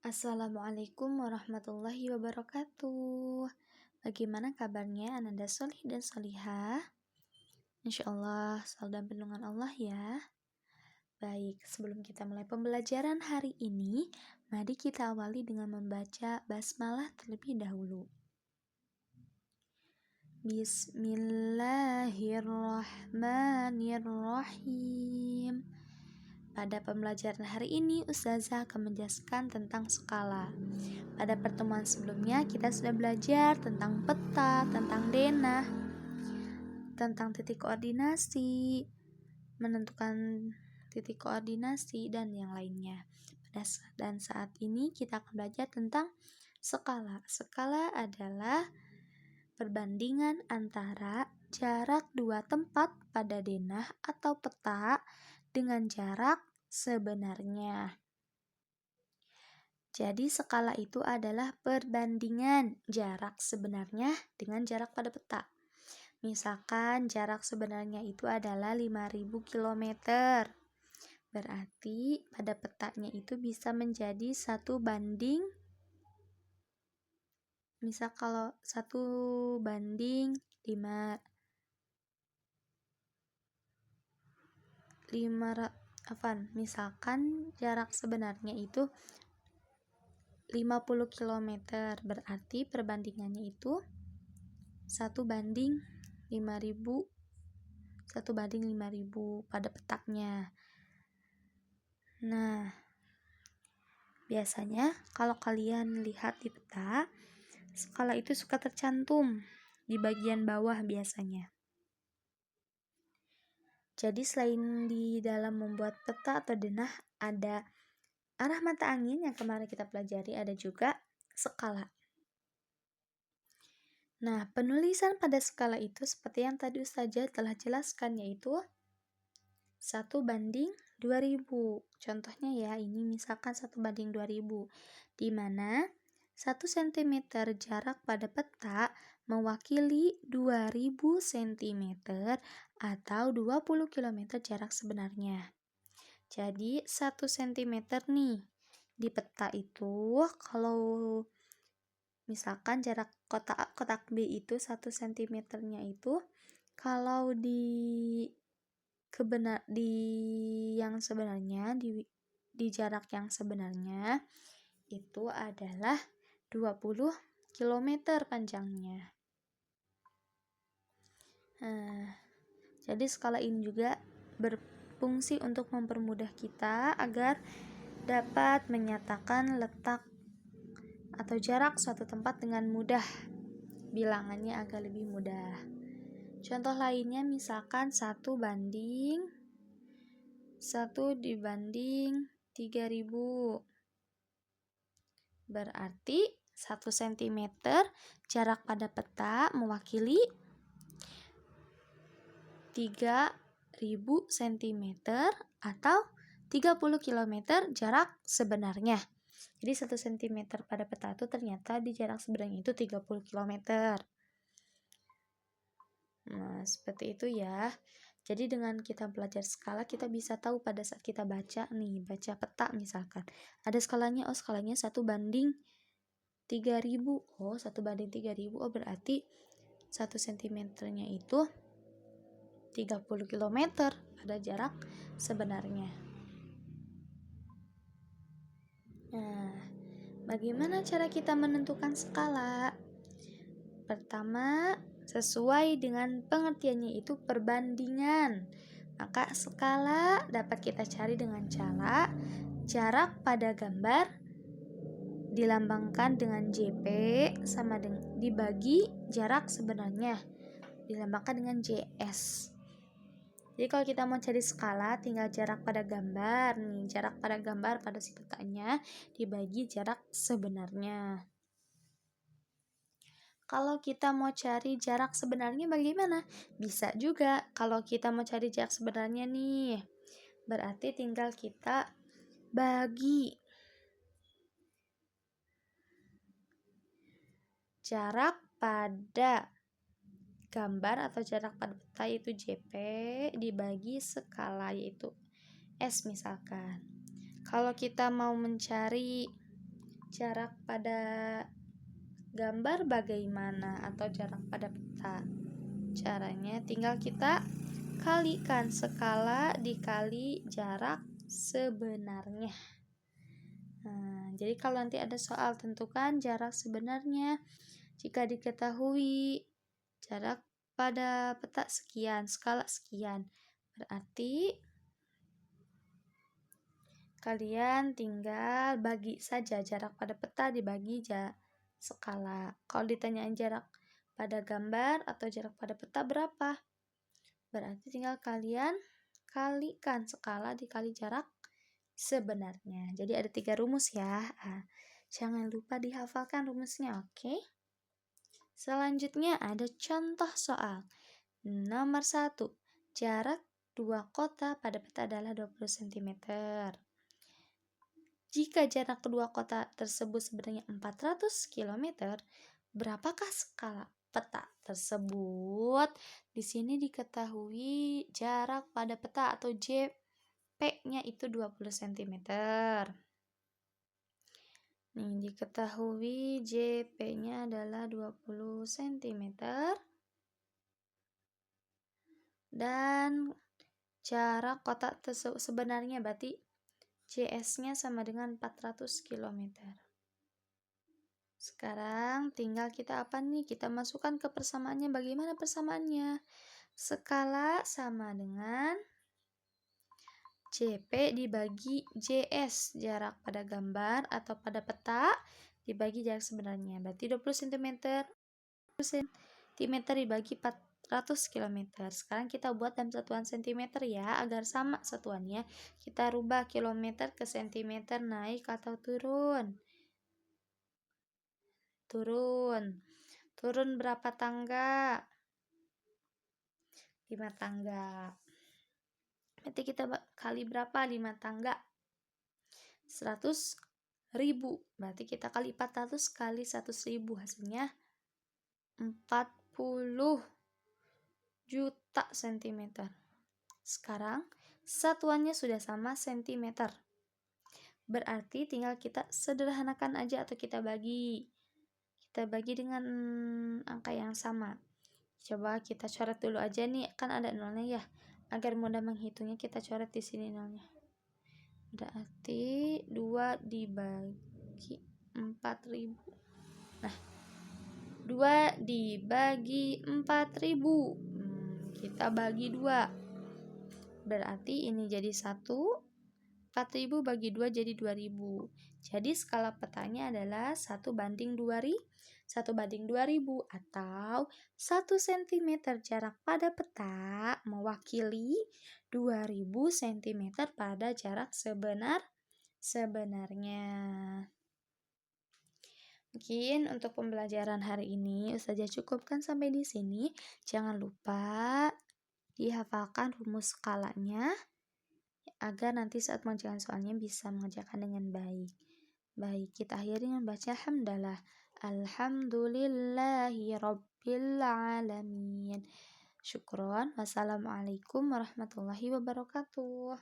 Assalamualaikum warahmatullahi wabarakatuh. Bagaimana kabarnya Ananda Solih dan Solihah? Insya Allah selalu dalam perlindungan Allah ya. Baik, sebelum kita mulai pembelajaran hari ini, mari kita awali dengan membaca basmalah terlebih dahulu. Bismillahirrahmanirrahim. Pada pembelajaran hari ini, Ustazah akan menjelaskan tentang skala. Pada pertemuan sebelumnya, kita sudah belajar tentang peta, tentang denah, tentang titik koordinasi, menentukan titik koordinasi, dan yang lainnya. Dan saat ini kita akan belajar tentang skala. Skala adalah perbandingan antara jarak dua tempat pada denah atau peta dengan jarak sebenarnya. Jadi skala itu adalah perbandingan jarak sebenarnya dengan jarak pada peta. Misalkan jarak sebenarnya itu adalah 5.000 km. Berarti pada petanya itu bisa menjadi 1 banding. Misal kalau 1 banding 5 misalkan jarak sebenarnya itu 50 km, berarti perbandingannya itu 1 banding 5.000 pada petanya. Nah, biasanya kalau kalian lihat di peta, skala itu suka tercantum di bagian bawah biasanya. Jadi selain di dalam membuat peta atau denah ada arah mata angin yang kemarin kita pelajari, ada juga skala. Nah, penulisan pada skala itu seperti yang tadi Ustazah telah jelaskan, yaitu 1 banding 2000. Contohnya ya, ini misalkan 1 banding 2000, di mana 1 cm jarak pada peta mewakili 2000 cm atau 20 km jarak sebenarnya. Jadi 1 cm nih di peta itu, kalau misalkan jarak kotak B itu 1 cm-nya itu, kalau di yang sebenarnya, di jarak yang sebenarnya itu adalah 20 km panjangnya. Jadi skala ini juga berfungsi untuk mempermudah kita agar dapat menyatakan letak atau jarak suatu tempat dengan mudah, bilangannya agak lebih mudah. Contoh lainnya misalkan 1 dibanding 3000. Berarti 1 cm jarak pada peta mewakili 3000 cm atau 30 km jarak sebenarnya. Jadi 1 cm pada peta itu ternyata di jarak sebenarnya itu 30 km. Nah, seperti itu ya. Jadi dengan kita belajar skala, kita bisa tahu pada saat kita baca peta misalkan. Ada skalanya, skalanya 1 banding 3000. 1 banding 3000, berarti 1 cm-nya itu 30 km pada jarak sebenarnya. Nah, bagaimana cara kita menentukan skala? Pertama, sesuai dengan pengertiannya itu perbandingan. Maka skala dapat kita cari dengan cara jarak pada gambar dilambangkan dengan JP sama dengan dibagi jarak sebenarnya dilambangkan dengan JS. Jadi kalau kita mau cari skala, tinggal jarak pada gambar nih, jarak pada gambar pada si petanya dibagi jarak sebenarnya. Kalau kita mau cari jarak sebenarnya bagaimana? Bisa juga kalau kita mau cari jarak sebenarnya nih. Berarti tinggal kita bagi jarak pada gambar atau jarak pada peta yaitu JP dibagi skala yaitu S misalkan. Kalau kita mau mencari jarak pada gambar bagaimana atau jarak pada peta? Caranya tinggal kita kalikan skala dikali jarak sebenarnya. Nah, jadi kalau nanti ada soal tentukan jarak sebenarnya, jika diketahui jarak pada peta sekian, skala sekian, berarti kalian tinggal bagi saja jarak pada peta dibagi skala. Kalau ditanyain jarak pada gambar atau jarak pada peta berapa? Berarti tinggal kalian kalikan skala dikali jarak sebenarnya. Jadi ada 3 rumus ya. Jangan lupa dihafalkan rumusnya, oke? Selanjutnya ada contoh soal. Nomor 1. Jarak 2 kota pada peta adalah 20 cm. Jika jarak kedua kota tersebut sebenarnya 400 km, berapakah skala peta tersebut? Di sini diketahui jarak pada peta atau JP-nya itu 20 cm. Nih, diketahui JP-nya adalah 20 cm. Dan jarak kotak tersebut sebenarnya berarti JS-nya sama dengan 400 km. Sekarang tinggal kita apa nih? Kita masukkan ke persamaannya. Bagaimana persamaannya? Skala sama dengan JP dibagi JS, jarak pada gambar atau pada peta dibagi jarak sebenarnya. Berarti 20 cm dibagi 400 km. Sekarang kita buat dalam satuan cm ya, agar sama satuannya. Kita rubah kilometer ke cm, naik atau turun? Turun. Turun berapa tangga? 5 tangga. Berarti kita kali berapa 5 tangga? 100.000. Berarti kita kali 400 kali 100.000, hasilnya 40 juta cm. Sekarang satuannya sudah sama cm. Berarti tinggal kita sederhanakan aja atau kita bagi. Kita bagi dengan angka yang sama. Coba kita coret dulu aja nih, kan ada nolnya ya. Agar mudah menghitungnya kita coret di sini nolnya. Berarti 2 dibagi 4.000. Nah, 2 dibagi 4.000. Kita bagi 2. Berarti ini jadi 1. 4.000 bagi 2 jadi 2.000. Jadi skala petanya adalah 1:2000 atau 1 cm jarak pada peta mewakili 2000 cm pada jarak sebenarnya. Mungkin untuk pembelajaran hari ini Ustazah cukupkan sampai di sini. Jangan lupa dihafalkan rumus skalanya agar nanti saat mengerjakan soalnya bisa mengerjakan dengan baik. Baik, kita akhiri dengan baca hamdalah. Alhamdulillahi rabbil alamin. Syukron. Wassalamualaikum warahmatullahi wabarakatuh.